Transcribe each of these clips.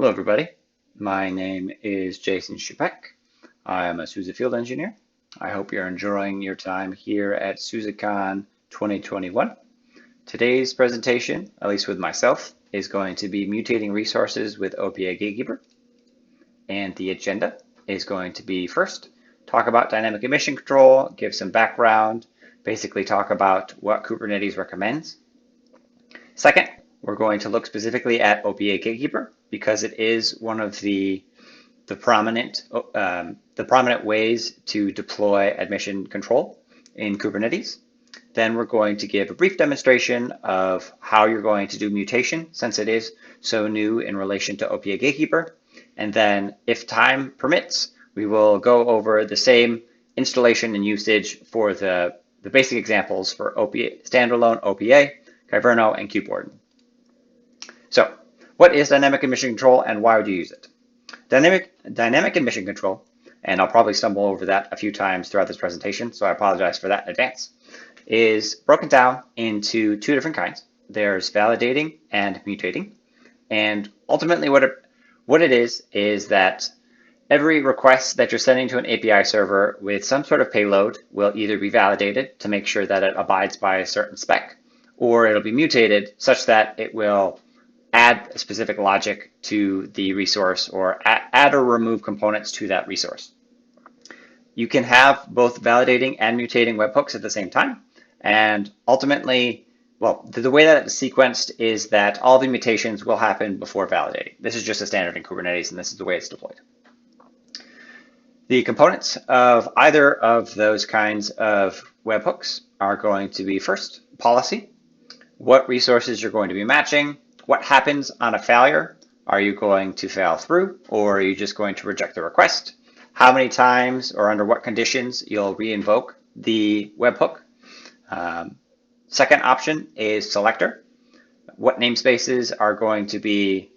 Hello, everybody. My name is Jason Shupek. I am a SUSE field engineer. I hope you're enjoying your time here at SUSECON 2021. Today's presentation, at least with myself, is going to be mutating resources with OPA Gatekeeper. And the agenda is going to be first, talk about dynamic emission control, give some background, basically talk about what Kubernetes recommends. Second, we're going to look specifically at OPA Gatekeeper because it is one of the prominent ways to deploy admission control in Kubernetes. Then we're going to give a brief demonstration of how you're going to do mutation since it is so new in relation to OPA Gatekeeper. And then if time permits, we will go over the same installation and usage for the basic examples for OPA, Standalone, OPA, Kyverno, and Kubewarden. So what is dynamic emission control and why would you use it? Dynamic emission control, and I'll probably stumble over that a few times throughout this presentation, so I apologize for that in advance, is broken down into two different kinds. There's validating and mutating. And ultimately what it is that every request that you're sending to an API server with some sort of payload will either be validated to make sure that it abides by a certain spec, or it'll be mutated such that it will add a specific logic to the resource or add or remove components to that resource. You can have both validating and mutating webhooks at the same time. And ultimately, well, the way that it's sequenced is that all the mutations will happen before validating. This is just a standard in Kubernetes, and this is the way it's deployed. The components of either of those kinds of webhooks are going to be first, policy, what resources you're going to be matching, what happens on a failure. Are you going to fail through, or are you just going to reject the request? How many times or under what conditions you'll reinvoke the webhook. Second option is selector. What namespaces are going to be,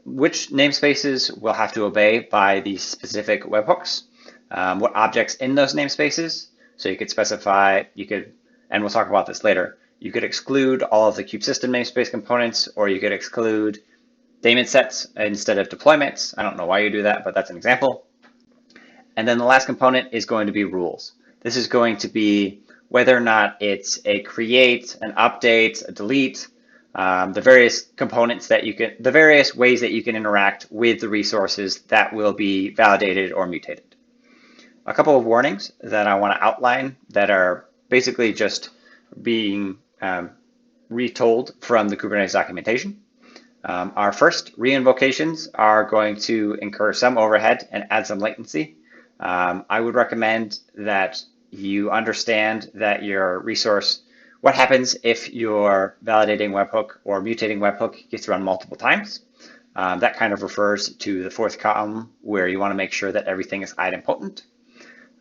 which namespaces will have to obey by the specific webhooks, what objects in those namespaces. So you could specify, and we'll talk about this later, you could exclude all of the kube system namespace components, or you could exclude daemon sets instead of deployments. I don't know why you do that, but that's an example. And then the last component is going to be rules. This is going to be whether or not it's a create, an update, a delete, the various components that the various ways that you can interact with the resources that will be validated or mutated. A couple of warnings that I want to outline that are basically just being retold from the Kubernetes documentation. Our first, reinvocations are going to incur some overhead and add some latency. I would recommend that you understand that your resource, what happens if your validating webhook or mutating webhook gets run multiple times. That kind of refers to the fourth column where you want to make sure that everything is idempotent.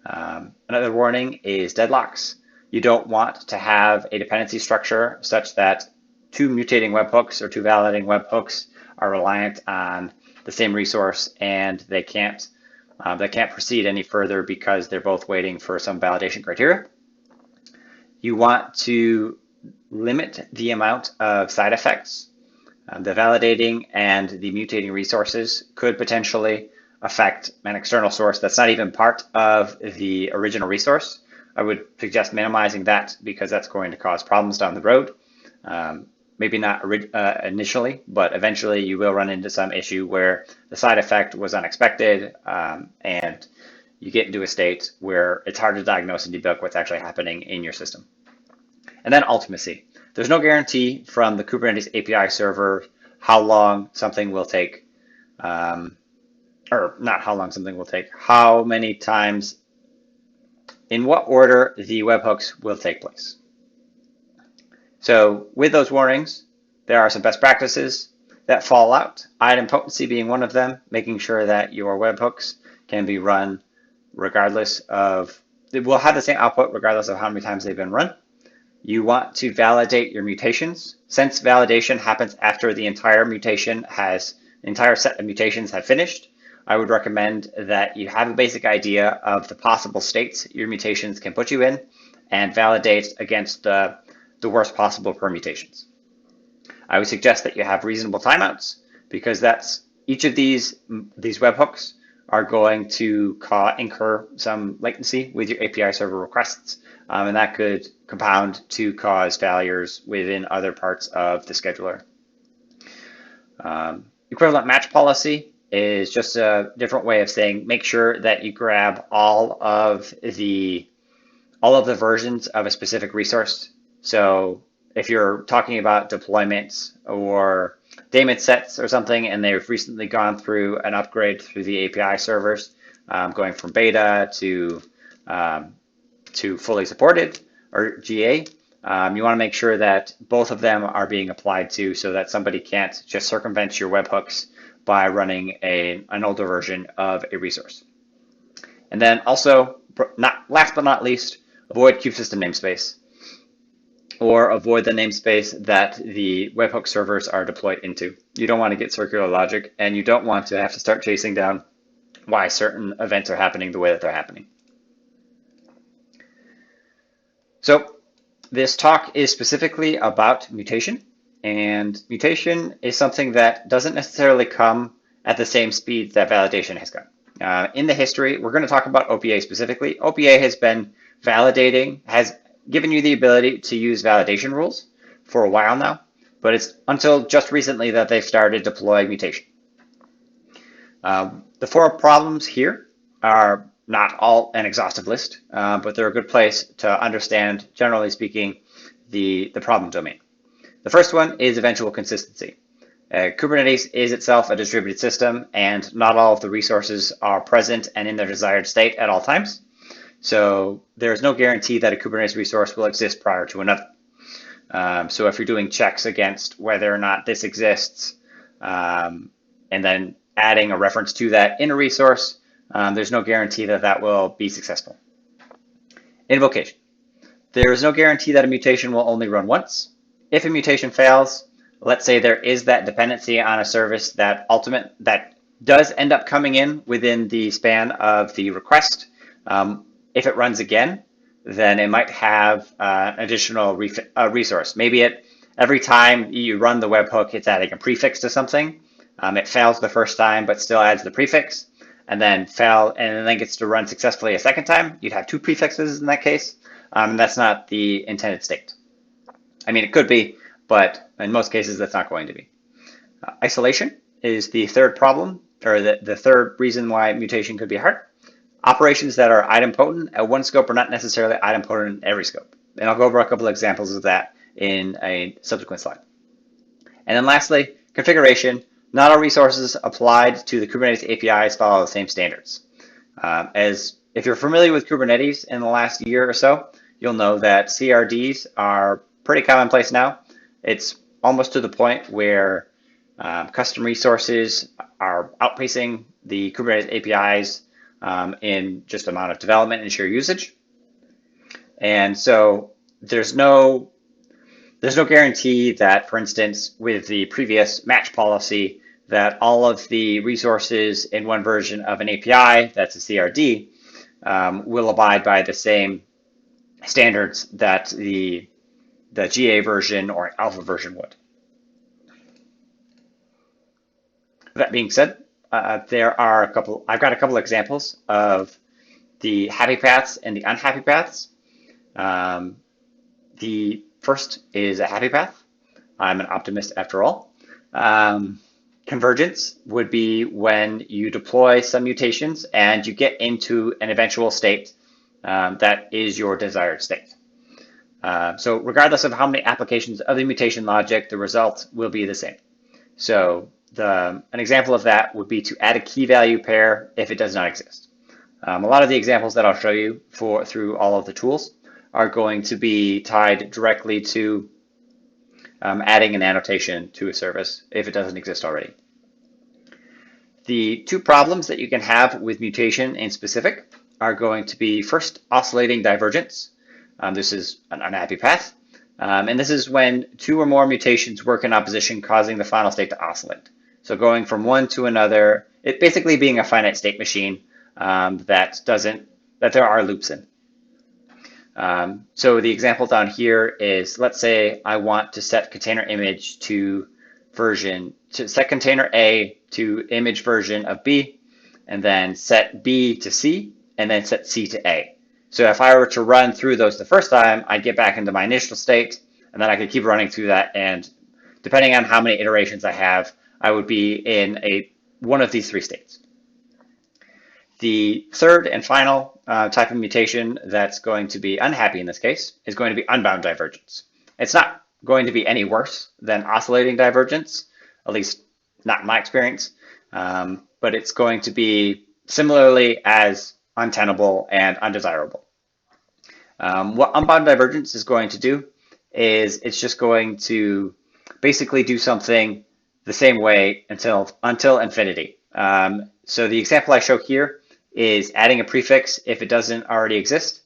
Another warning is deadlocks. You don't want to have a dependency structure such that two mutating webhooks or two validating webhooks are reliant on the same resource and they can't proceed any further because they're both waiting for some validation criteria. You want to limit the amount of side effects. The validating and the mutating resources could potentially affect an external source that's not even part of the original resource. I would suggest minimizing that because that's going to cause problems down the road. Maybe not initially, but eventually you will run into some issue where the side effect was unexpected and you get into a state where it's hard to diagnose and debug what's actually happening in your system. And then ultimacy. There's no guarantee from the Kubernetes API server how long something will take, or not how long something will take, how many times, in what order the webhooks will take place. So with those warnings, there are some best practices that fall out, idempotency being one of them, making sure that your webhooks can be run regardless of, it will have the same output regardless of how many times they've been run. You want to validate your mutations. Since validation happens after the entire set of mutations have finished, I would recommend that you have a basic idea of the possible states your mutations can put you in and validate against the worst possible permutations. I would suggest that you have reasonable timeouts because that's each of these webhooks are going to incur some latency latency with your API server requests, and that could compound to cause failures within other parts of the scheduler. Equivalent match policy is just a different way of saying make sure that you grab all of the versions of a specific resource. So if you're talking about deployments or daemon sets or something, and they've recently gone through an upgrade through the API servers, going from beta to fully supported or GA, you want to make sure that both of them are being applied to, so that somebody can't just circumvent your webhooks by running an older version of a resource. And then also, last but not least, avoid kubesystem namespace, or avoid the namespace that the webhook servers are deployed into. You don't want to get circular logic, and you don't want to have to start chasing down why certain events are happening the way that they're happening. So this talk is specifically about mutation, and mutation is something that doesn't necessarily come at the same speed that validation has come. In the history, we're going to talk about OPA specifically. OPA has been validating, has given you the ability to use validation rules for a while now, but it's until just recently that they've started deploying mutation. The 4 problems here are not all an exhaustive list, but they're a good place to understand, generally speaking, the problem domain. The first one is eventual consistency. Kubernetes is itself a distributed system, and not all of the resources are present and in their desired state at all times. So there's no guarantee that a Kubernetes resource will exist prior to another. So if you're doing checks against whether or not this exists, and then adding a reference to that in a resource, there's no guarantee that that will be successful. Invocation. There is no guarantee that a mutation will only run once. If a mutation fails, let's say there is that dependency on a service that does end up coming in within the span of the request. If it runs again, then it might have an additional resource. Maybe every time you run the webhook, it's adding a prefix to something. It fails the first time, but still adds the prefix, and then gets to run successfully a second time. You'd have 2 prefixes in that case. That's not the intended state. I mean, it could be, but in most cases, that's not going to be. Isolation is the third problem, or the third reason why mutation could be hard. Operations that are idempotent at one scope are not necessarily idempotent in every scope. And I'll go over a couple of examples of that in a subsequent slide. And then lastly, configuration. Not all resources applied to the Kubernetes APIs follow the same standards. As if you're familiar with Kubernetes in the last year or so, you'll know that CRDs are pretty commonplace now. It's almost to the point where custom resources are outpacing the Kubernetes APIs in just amount of development and sheer usage. And so there's no guarantee that, for instance, with the previous match policy, that all of the resources in one version of an API, that's a CRD, will abide by the same standards that the GA version or alpha version would. That being said, I've got a couple examples of the happy paths and the unhappy paths. The first is a happy path. I'm an optimist after all. Convergence would be when you deploy some mutations and you get into an eventual state that is your desired state. So regardless of how many applications of the mutation logic, the result will be the same. So an example of that would be to add a key value pair if it does not exist. A lot of the examples that I'll show you through all of the tools are going to be tied directly to adding an annotation to a service if it doesn't exist already. The 2 problems that you can have with mutation in specific are going to be first, oscillating divergence. This is an unhappy path. And this is when 2 or more mutations work in opposition, causing the final state to oscillate. So going from one to another, it basically being a finite state machine that there are loops in. So the example down here is, let's say I want to set container image to version to set container A to image version of B, and then set B to C, and then set C to A. So if I were to run through those the first time, I'd get back into my initial state, and then I could keep running through that. And depending on how many iterations I have, I would be in one of these three states. The third and final type of mutation that's going to be unhappy in this case is going to be unbound divergence. It's not going to be any worse than oscillating divergence, at least not in my experience, but it's going to be similarly as untenable and undesirable. What unbound divergence is going to do is it's just going to basically do something the same way until infinity. So the example I show here is adding a prefix if it doesn't already exist,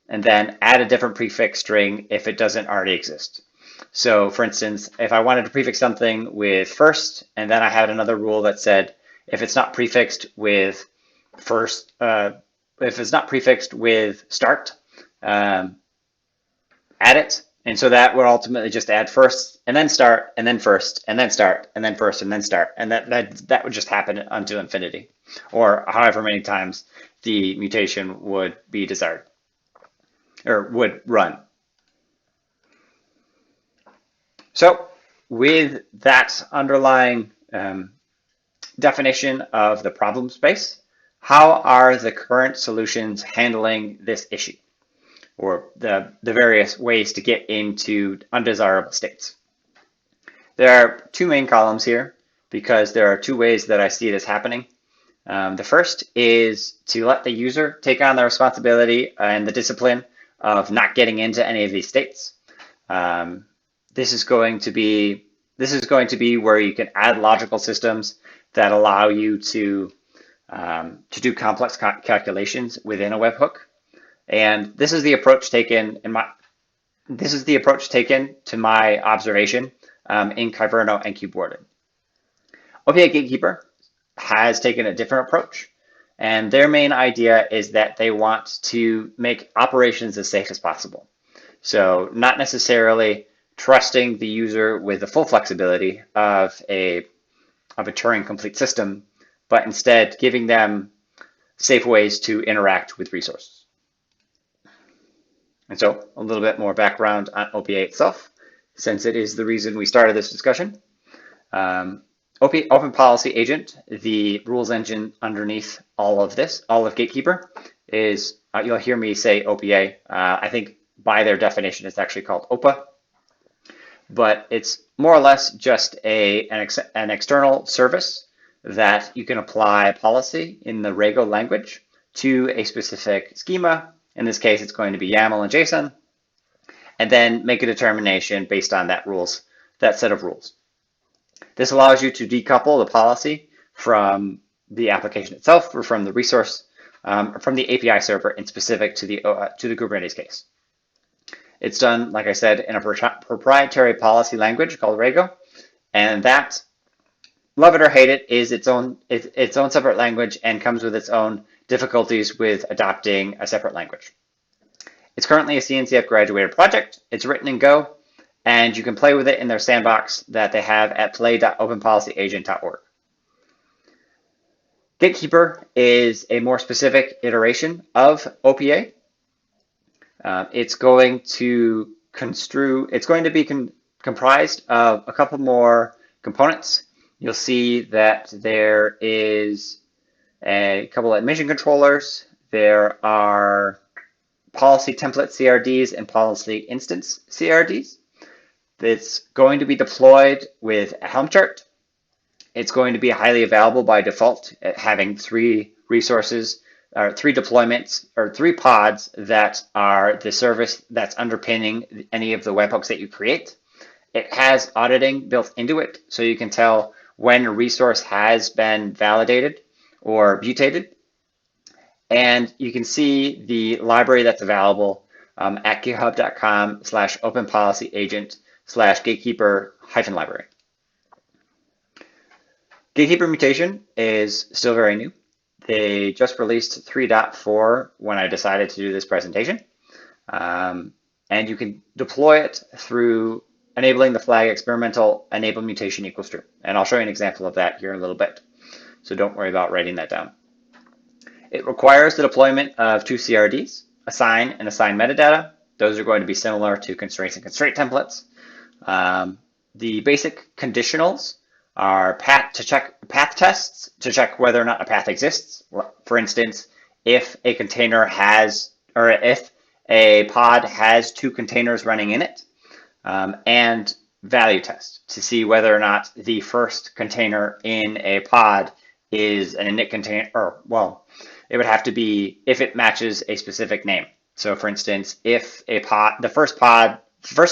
and then add a different prefix string if it doesn't already exist. So for instance, if I wanted to prefix something with first, and then I had another rule that said if it's not prefixed with first, if it's not prefixed with start, add it. And so that would ultimately just add first and then start and then first and then start and then first and then start. And that would just happen unto infinity, or however many times the mutation would be desired or would run. So with that underlying definition of the problem space, how are the current solutions handling this issue, or the various ways to get into undesirable states? There are two main columns here because there are two ways that I see this happening. The first is to let the user take on the responsibility and the discipline of not getting into any of these states. This is going to be where you can add logical systems that allow you to do complex calculations within a webhook. And this is the approach taken to my observation in Kyverno and Kubewarden. OPA Gatekeeper has taken a different approach, and their main idea is that they want to make operations as safe as possible. So not necessarily trusting the user with the full flexibility of a Turing complete system, but instead giving them safe ways to interact with resources. And so a little bit more background on OPA itself, since it is the reason we started this discussion. Open Policy Agent, the rules engine underneath all of Gatekeeper, is, you'll hear me say OPA. I think by their definition, it's actually called OPA. But it's more or less just an external service that you can apply policy in the Rego language to a specific schema. In this case, it's going to be YAML and JSON, and then make a determination based on that set of rules. This allows you to decouple the policy from the application itself, or from the resource, from the API server, and specific to the Kubernetes case. It's done, like I said, in a proprietary policy language called Rego, and that, love it or hate it, is its own separate language and comes with its own difficulties with adopting a separate language. It's currently a CNCF graduated project. It's written in Go, and you can play with it in their sandbox that they have at play.openpolicyagent.org. Gatekeeper is a more specific iteration of OPA. It's going to be comprised of a couple more components. You'll see that there is a couple of admission controllers. There are policy template CRDs and policy instance CRDs. It's going to be deployed with a Helm chart. It's going to be highly available by default, having three resources, or three deployments, or three pods that are the service that's underpinning any of the webhooks that you create. It has auditing built into it, so you can tell when a resource has been validated or mutated. And you can see the library that's available at github.com/openpolicyagent/gatekeeper-library. Gatekeeper Mutation is still very new. They just released 3.4 when I decided to do this presentation. And you can deploy it through enabling the flag experimental enable mutation equals true. And I'll show you an example of that here in a little bit. So don't worry about writing that down. It requires the deployment of two CRDs, assign and assign metadata. Those are going to be similar to constraints and constraint templates. The basic conditionals are path tests to check whether or not a path exists. For instance, if a container has, or if a pod has two containers running in it, and value test to see whether or not the first container in a pod is an init container, or well, it would have to be if it matches a specific name. So for instance, if a pod, the first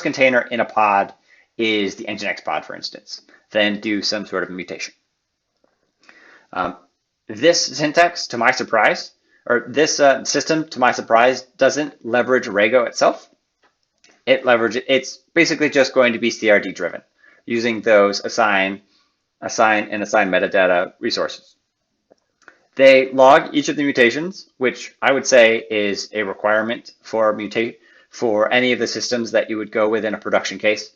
container in a pod is the Nginx pod, for instance, then do some sort of mutation. This syntax, to my surprise, or this system, to my surprise, doesn't leverage Rego itself. It's basically just going to be CRD driven, using those assign metadata resources. They log each of the mutations, which I would say is a requirement for any of the systems that you would go with in a production case,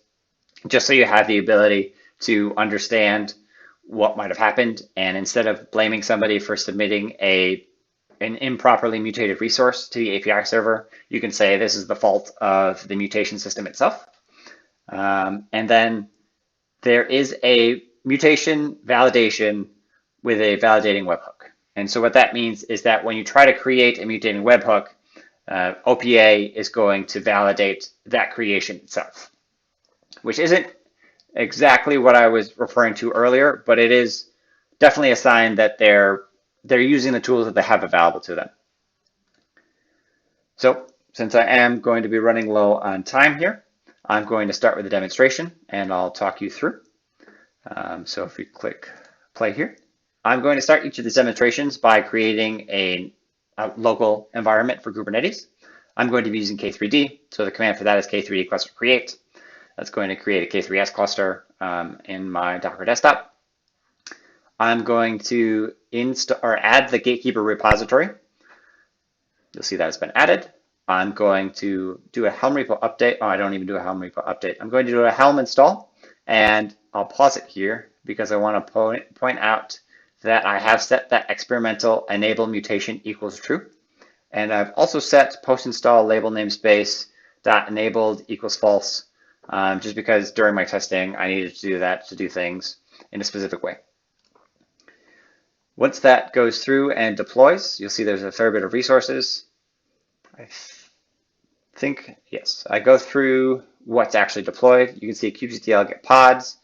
just so you have the ability to understand what might have happened. And instead of blaming somebody for submitting an improperly mutated resource to the API server, you can say this is the fault of the mutation system itself. And then there is a mutation validation with a validating webhook. And so what that means is that when you try to create a mutating webhook, OPA is going to validate that creation itself, which isn't exactly what I was referring to earlier, but it is definitely a sign that they're using the tools that they have available to them. So since I am going to be running low on time here, I'm going to start with a demonstration and I'll talk you through. So if we click play here, I'm going to start each of these demonstrations by creating a local environment for Kubernetes. I'm going to be using K3D, so the command for that is K3D cluster create. That's going to create a K3S cluster in my Docker desktop. I'm going to add the Gatekeeper repository. You'll see that it's been added. I'm going to do a Helm repo update. Oh, I don't even do a Helm repo update. I'm going to do a Helm install, and I'll pause it here because I want to point out that I have set that experimental enable mutation equals true. And I've also set post install label namespace dot enabled equals false, just because during my testing, I needed to do that to do things in a specific way. Once that goes through and deploys, you'll see there's a fair bit of resources. I think, yes, I go through what's actually deployed. You can see kubectl get pods.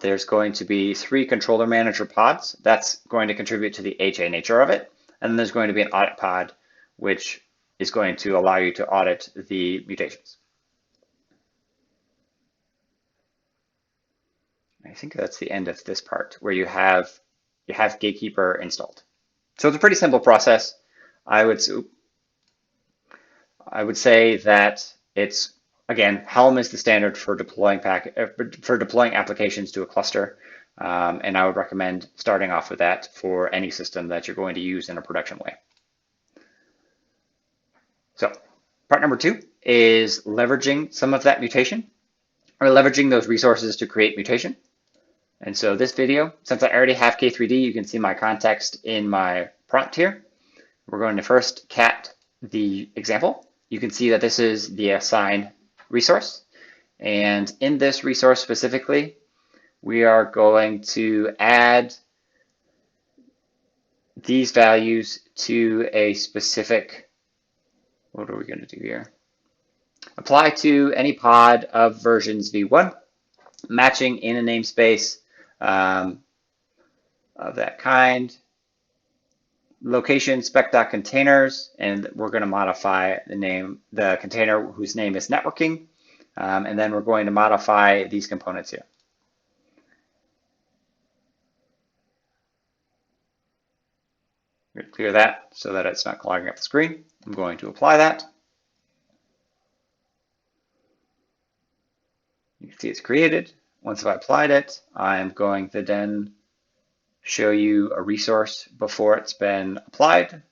There's going to be 3 controller manager pods. That's going to contribute to the HA nature of it. And then there's going to be an audit pod, which is going to allow you to audit the mutations. I think that's the end of this part where you have Gatekeeper installed. So it's a pretty simple process. I would say that it's, again, Helm is the standard for deploying applications to a cluster, and I would recommend starting off with that for any system that you're going to use in a production way. So part number 2 is leveraging some of that mutation, or leveraging those resources to create mutation. And so this video, since I already have K3D, you can see my context in my prompt here. We're going to first cat the example. You can see that this is the assign resource. And in this resource specifically, we are going to add these values to a specific, what are we going to do here? Apply to any pod of versions v1, matching in a namespace of that kind. Location spec.containers, and we're going to modify the container whose name is networking, and then we're going to modify these components here. We're going to clear that so that it's not clogging up the screen. I'm going to apply that. You can see it's created. Once I've applied it, I'm going to then show you a resource before it's been applied.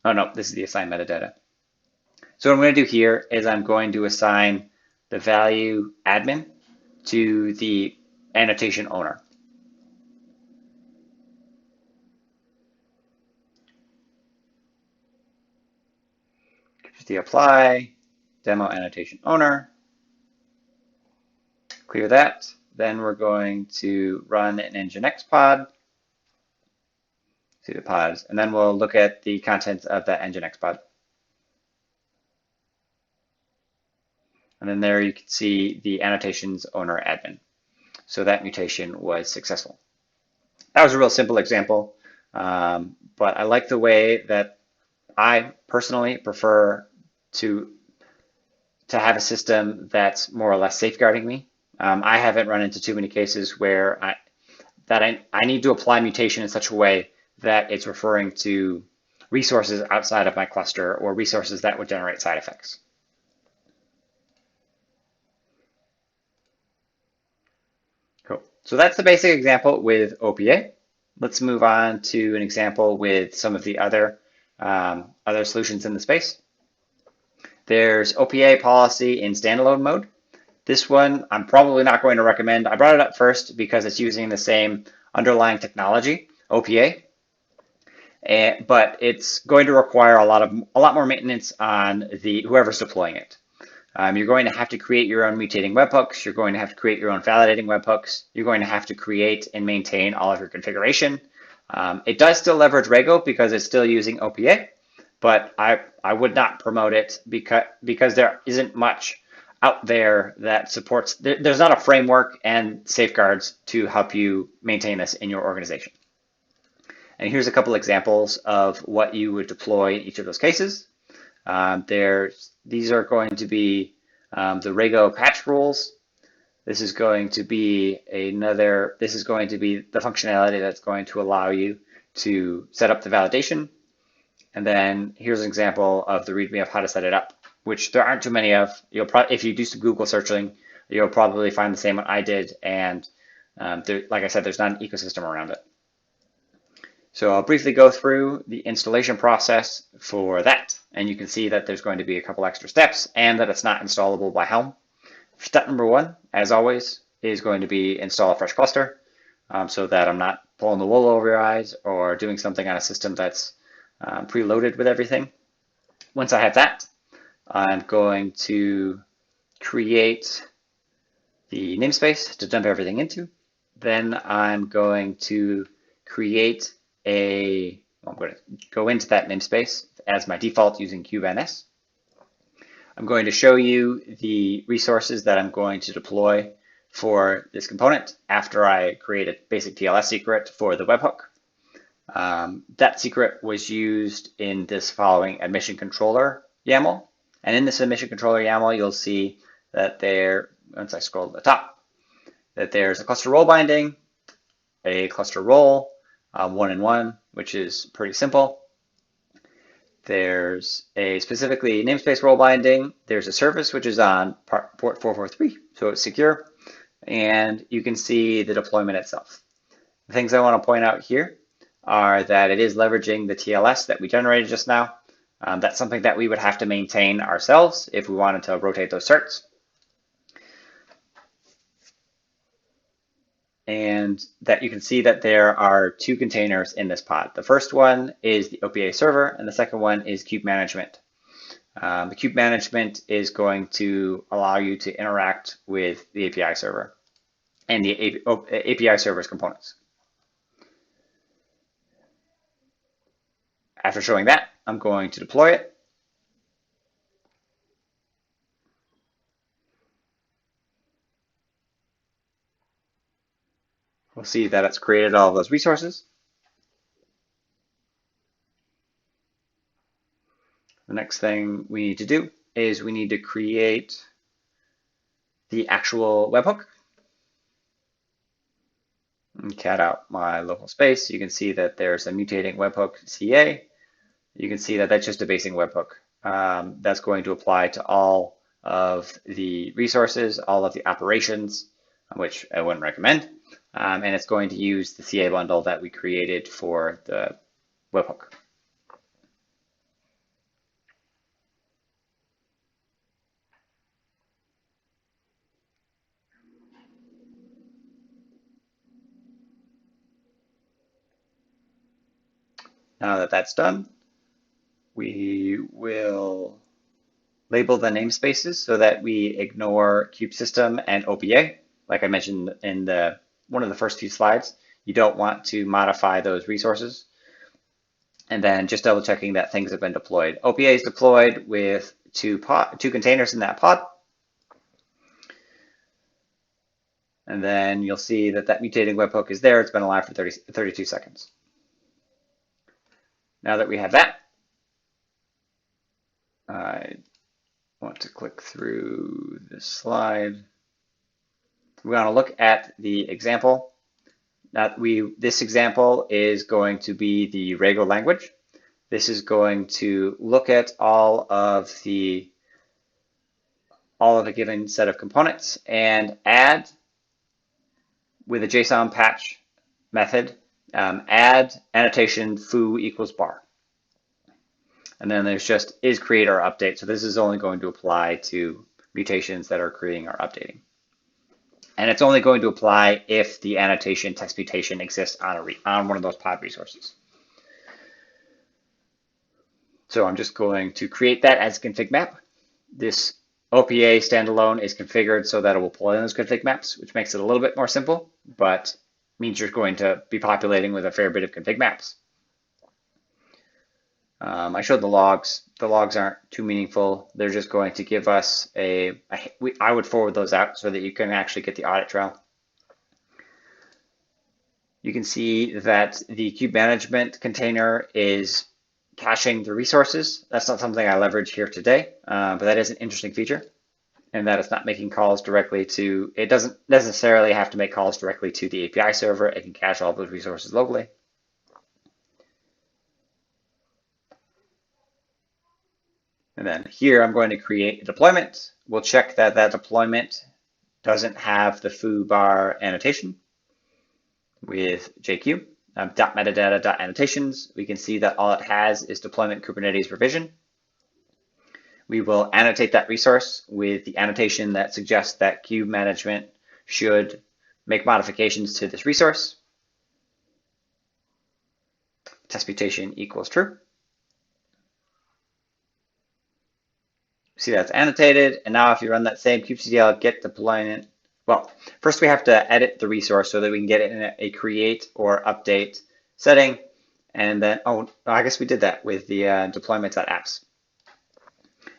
Oh no, this is the assign metadata. So what I'm going to do here is I'm going to assign the value admin to the annotation owner. The apply, demo annotation owner, clear that. Then we're going to run an Nginx pod, see the pods, and then we'll look at the contents of that Nginx pod. And then there you can see the annotations owner admin. So that mutation was successful. That was a real simple example, but I like the way that I personally prefer to have a system that's more or less safeguarding me. I haven't run into too many cases where I need to apply mutation in such a way that it's referring to resources outside of my cluster or resources that would generate side effects. Cool. So that's the basic example with OPA. Let's move on to an example with some of the other solutions in the space. There's OPA policy in standalone mode. This one I'm probably not going to recommend. I brought it up first because it's using the same underlying technology, OPA, but it's going to require a lot more maintenance on whoever's deploying it. You're going to have to create your own mutating webhooks. You're going to have to create your own validating webhooks. You're going to have to create and maintain all of your configuration. It does still leverage Rego because it's still using OPA, but I would not promote it because there isn't much out there that supports, there's not a framework and safeguards to help you maintain this in your organization. And here's a couple examples of what you would deploy in each of those cases. These are going to be the Rego patch rules. This is going to be the functionality that's going to allow you to set up the validation. And then here's an example of the README of how to set it up, which there aren't too many of. If you do some Google searching, you'll probably find the same one I did. And like I said, there's not an ecosystem around it. So I'll briefly go through the installation process for that. And you can see that there's going to be a couple extra steps and that it's not installable by Helm. Step number one, as always, is going to be install a fresh cluster so that I'm not pulling the wool over your eyes or doing something on a system that's preloaded with everything. Once I have that, I'm going to create the namespace to dump everything into. Then I'm going to create I'm going to go into that namespace as my default using kubens. I'm going to show you the resources that I'm going to deploy for this component after I create a basic TLS secret for the webhook. That secret was used in this following admission controller YAML. And in this admission controller YAML, you'll see that once I scroll to the top, that there's a cluster role binding, a cluster role, 1-in-1, which is pretty simple. There's a specifically namespace role binding. There's a service which is on port 443, so it's secure. And you can see the deployment itself. The things I want to point out here are that it is leveraging the TLS that we generated just now. That's something that we would have to maintain ourselves if we wanted to rotate those certs. And that you can see that there are two containers in this pod. The first one is the OPA server, and the second one is kube management. The kube management is going to allow you to interact with the API server and the API server's components. After showing that, I'm going to deploy it. We'll see that it's created all of those resources. The next thing we need to do is we need to create the actual webhook. And cat out my local space. You can see that there's a mutating webhook CA. You can see that that's just a basic webhook. That's going to apply to all of the resources, all of the operations, which I wouldn't recommend. And it's going to use the CA bundle that we created for the webhook. Now that that's done, we will label the namespaces so that we ignore kubesystem and OPA. Like I mentioned in one of the first few slides, you don't want to modify those resources. And then just double checking that things have been deployed. OPA is deployed with two containers in that pod. And then you'll see that that mutating webhook is there. It's been alive for 32 seconds. Now that we have that, I want to click through this slide. We want to look at the example. This example is going to be the Rego language. This is going to look at all of a given set of components and add with a JSON patch method, add annotation foo equals bar. And then there's just is create or update. So this is only going to apply to mutations that are creating or updating. And it's only going to apply if the annotation test mutation exists on one of those pod resources. So I'm just going to create that as a config map. This OPA standalone is configured so that it will pull in those config maps, which makes it a little bit more simple, but means you're going to be populating with a fair bit of config maps. I showed the logs. The logs aren't too meaningful. They're just going to give us I would forward those out so that you can actually get the audit trail. You can see that the kube management container is caching the resources. That's not something I leverage here today, but that is an interesting feature, and that it's not making calls directly to, it doesn't necessarily have to make calls directly to the API server. It can cache all those resources locally. And then here I'm going to create a deployment. We'll check that that deployment doesn't have the foo bar annotation with JQ. .metadata.annotations. We can see that all it has is deployment Kubernetes revision. We will annotate that resource with the annotation that suggests that kube management should make modifications to this resource. Test mutation equals true. See that's annotated, and now if you run that same kubectl get deployment, well, first we have to edit the resource so that we can get it in a create or update setting, and then, I guess we did that with the deployment.apps.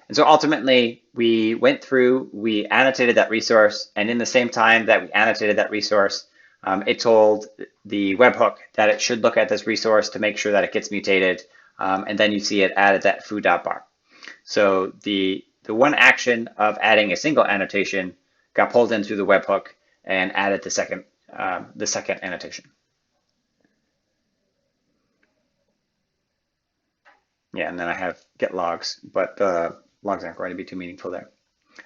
And so ultimately, we went through, we annotated that resource, and in the same time that we annotated that resource, it told the webhook that it should look at this resource to make sure that it gets mutated, and then you see it added that foo.bar. So the one action of adding a single annotation got pulled in through the webhook and added the second annotation. Yeah, and then I have get logs, but the logs aren't going to be too meaningful there.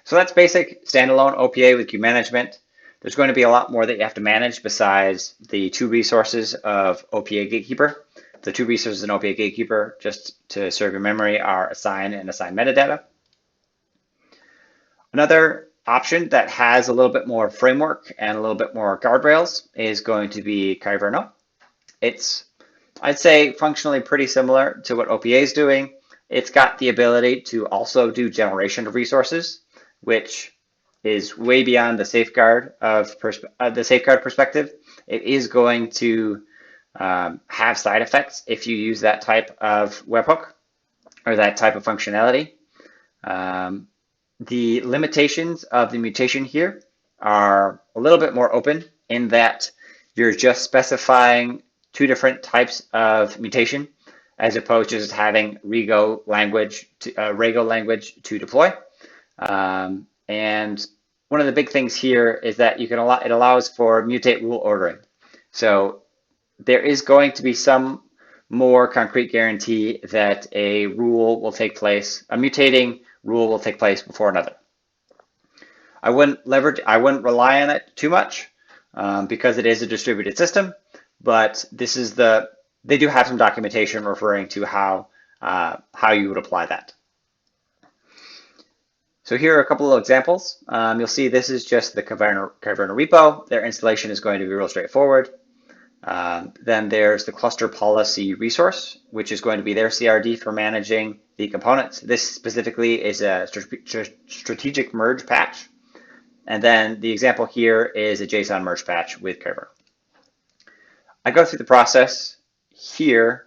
So that's basic standalone OPA with kube management. There's going to be a lot more that you have to manage besides the two resources of OPA Gatekeeper. The two resources in OPA Gatekeeper, just to serve your memory, are assign and assign metadata. Another option that has a little bit more framework and a little bit more guardrails is going to be Kyverno. It's, I'd say, functionally pretty similar to what OPA is doing. It's got the ability to also do generation of resources, which is way beyond the safeguard perspective. It is going to have side effects if you use that type of webhook or that type of functionality. The limitations of the mutation here are a little bit more open in that you're just specifying two different types of mutation as opposed to just having Rego language to deploy. And one of the big things here is that you can it allows for mutate rule ordering. So there is going to be some more concrete guarantee that a rule will take place, a mutating rule will take place before another. I wouldn't rely on it too much because it is a distributed system, but this is they do have some documentation referring to how you would apply that. So here are a couple of examples. You'll see this is just the Kyverno repo. Their installation is going to be real straightforward. Then there's the cluster policy resource, which is going to be their CRD for managing the components. This specifically is a strategic merge patch. And then the example here is a JSON merge patch with Kyverno. I go through the process here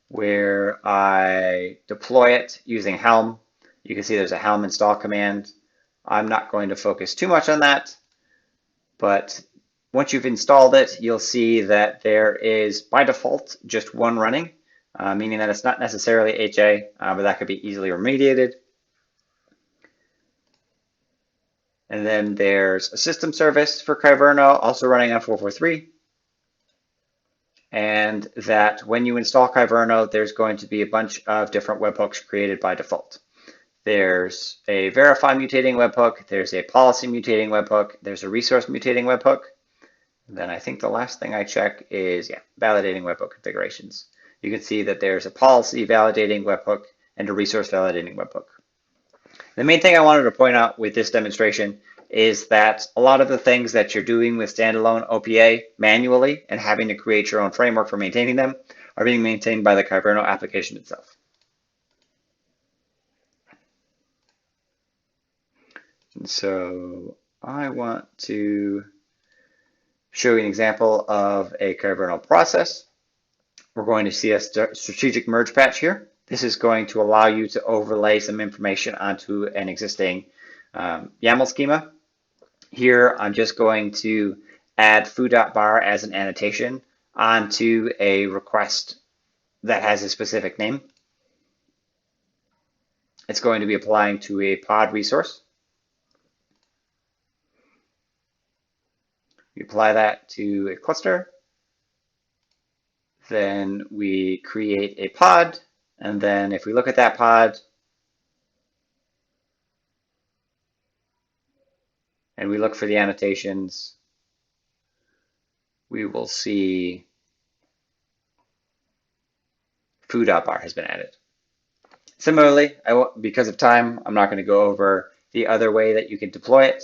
where I deploy it using Helm. You can see there's a Helm install command. I'm not going to focus too much on that, but once you've installed it, you'll see that there is, by default, just one running, meaning that it's not necessarily HA, but that could be easily remediated. And then there's a system service for Kyverno, also running on 443. And that when you install Kyverno, there's going to be a bunch of different webhooks created by default. There's a verify mutating webhook, there's a policy mutating webhook, there's a resource mutating webhook. And then I think the last thing I check is, validating webhook configurations. You can see that there's a policy validating webhook and a resource validating webhook. The main thing I wanted to point out with this demonstration is that a lot of the things that you're doing with standalone OPA manually and having to create your own framework for maintaining them are being maintained by the Kyverno application itself. And so I want to show you an example of a Kyverno process. We're going to see a strategic merge patch here. This is going to allow you to overlay some information onto an existing YAML schema. Here, I'm just going to add foo.bar as an annotation onto a request that has a specific name. It's going to be applying to a pod resource. We apply that to a cluster. Then we create a pod. And then if we look at that pod, and we look for the annotations, we will see foo.bar has been added. Similarly, because of time, I'm not going to go over the other way that you can deploy it,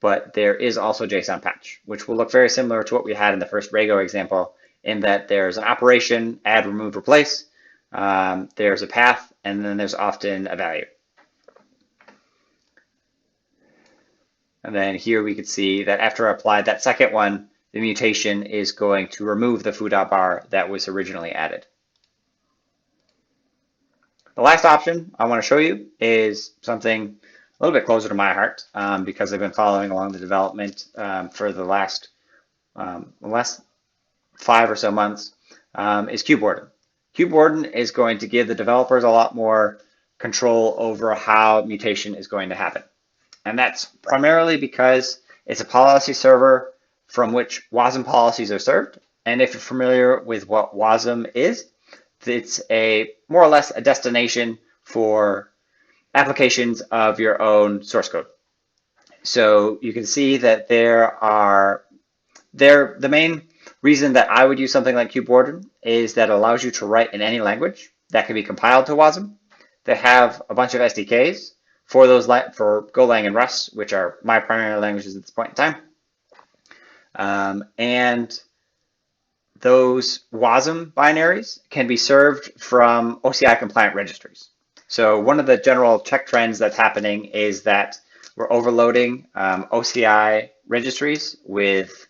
but there is also JSON patch, which will look very similar to what we had in the first Rego example, in that there's an operation, add, remove, replace, there's a path, and then there's often a value. And then here we could see that after I applied that second one, the mutation is going to remove the foo.bar that was originally added. The last option I want to show you is something a little bit closer to my heart because I've been following along the development for the last 5 or so months, is Kubewarden. Kubewarden is going to give the developers a lot more control over how mutation is going to happen. And that's primarily because it's a policy server from which WASM policies are served. And if you're familiar with what WASM is, it's a more or less a destination for applications of your own source code. So you can see that the main reason that I would use something like Kubewarden is that it allows you to write in any language that can be compiled to WASM. They have a bunch of SDKs for those, for Golang and Rust, which are my primary languages at this point in time. And those WASM binaries can be served from OCI compliant registries. So one of the general check trends that's happening is that we're overloading OCI registries with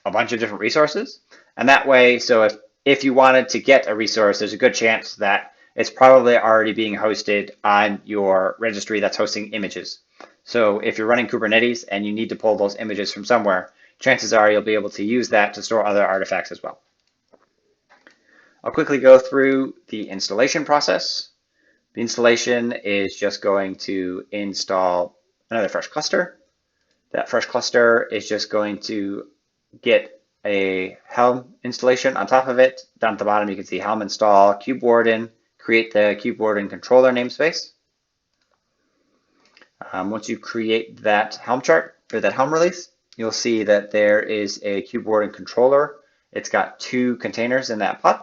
a bunch of different resources. And that way, so if you wanted to get a resource, there's a good chance that it's probably already being hosted on your registry that's hosting images. So if you're running Kubernetes and you need to pull those images from somewhere, chances are you'll be able to use that to store other artifacts as well. I'll quickly go through the installation process. The installation is just going to install another fresh cluster. That fresh cluster is just going to get a Helm installation on top of it. Down at the bottom, you can see Helm install Kubewarden, create the Kubewarden controller namespace. Once you create that Helm chart or that Helm release, you'll see that there is a Kubewarden controller. It's got 2 containers in that pod.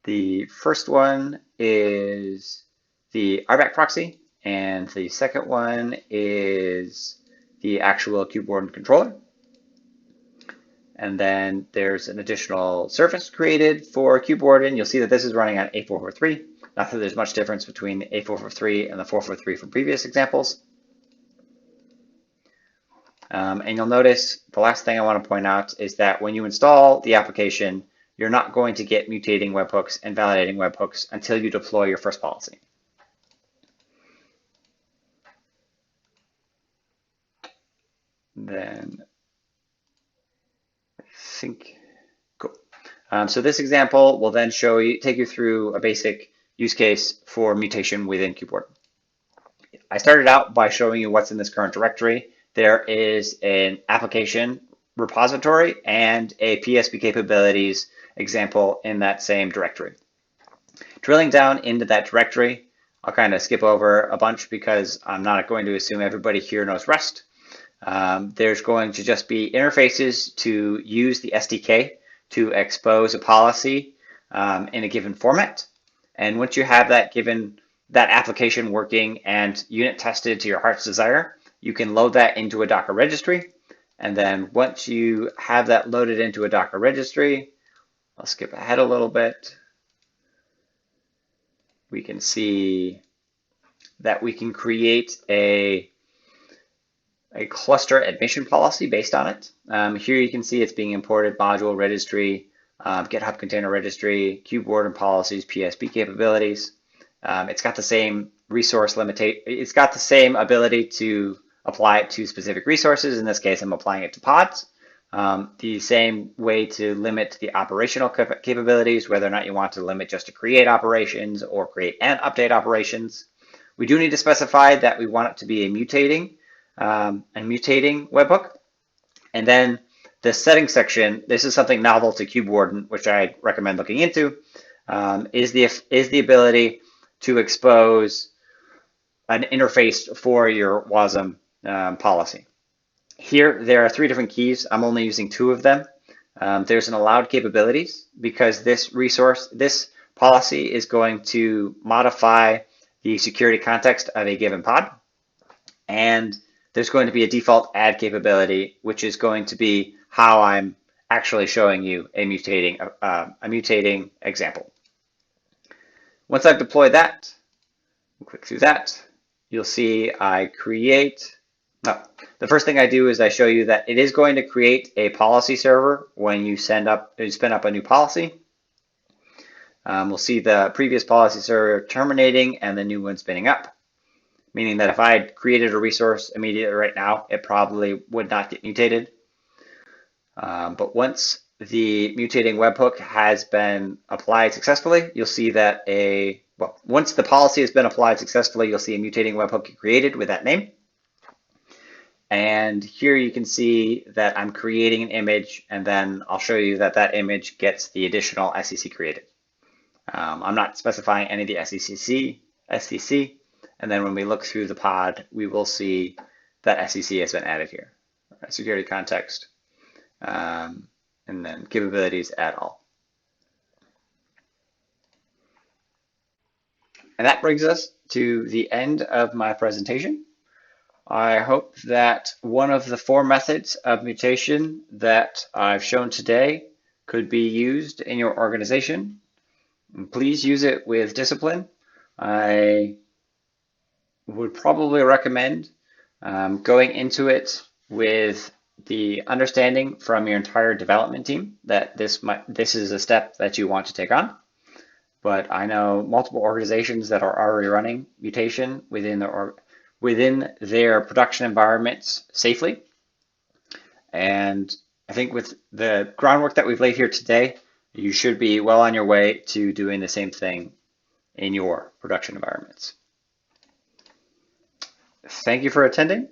The first one is the RBAC proxy, and the second one is the actual Kubewarden controller. And then there's an additional service created for Kubewarden. You'll see that this is running on A443. Not that there's much difference between the A443 and the 443 from previous examples. And you'll notice the last thing I want to point out is that when you install the application, you're not going to get mutating webhooks and validating webhooks until you deploy your first policy. Then I think, cool. So this example will then take you through a basic use case for mutation within Kubewarden. I started out by showing you what's in this current directory. There is an application repository and a PSP capabilities example in that same directory. Drilling down into that directory, I'll kind of skip over a bunch because I'm not going to assume everybody here knows Rust. There's going to just be interfaces to use the SDK to expose a policy in a given format. And once you have that application working and unit tested to your heart's desire, you can load that into a Docker registry. And then once you have that loaded into a Docker registry, I'll skip ahead a little bit. We can see that we can create a cluster admission policy based on it. Here you can see it's being imported, module registry, GitHub container registry, Kubewarden policies, PSP capabilities. It's got the same resource limitation. It's got the same ability to apply it to specific resources. In this case, I'm applying it to pods. The same way to limit the operational capabilities, whether or not you want to limit just to create operations or create and update operations. We do need to specify that we want it to be a mutating webhook. And then the settings section, this is something novel to Kubewarden, which I recommend looking into, is the ability to expose an interface for your WASM policy. Here, there are 3 different keys. I'm only using 2 of them. There's an allowed capabilities because this policy is going to modify the security context of a given pod. And there's going to be a default add capability, which is going to be how I'm actually showing you a mutating example. Once I've deployed that, we'll click through that. You'll see the first thing I do is I show you that it is going to create a policy server when you spin up a new policy. We'll see the previous policy server terminating and the new one spinning up, meaning that if I had created a resource immediately right now, it probably would not get mutated. But once the mutating webhook has been applied successfully, you'll see that once the policy has been applied successfully, you'll see a mutating webhook created with that name. And here you can see that I'm creating an image, and then I'll show you that that image gets the additional SCC created. I'm not specifying any of the SCC, and then when we look through the pod, we will see that SCC has been added here. Security context, and then capabilities add all. And that brings us to the end of my presentation. I hope that one of the 4 methods of mutation that I've shown today could be used in your organization. Please use it with discipline. I would probably recommend going into it with the understanding from your entire development team that this is a step that you want to take on. But I know multiple organizations that are already running mutation within their production environments safely. And I think with the groundwork that we've laid here today, you should be well on your way to doing the same thing in your production environments. Thank you for attending.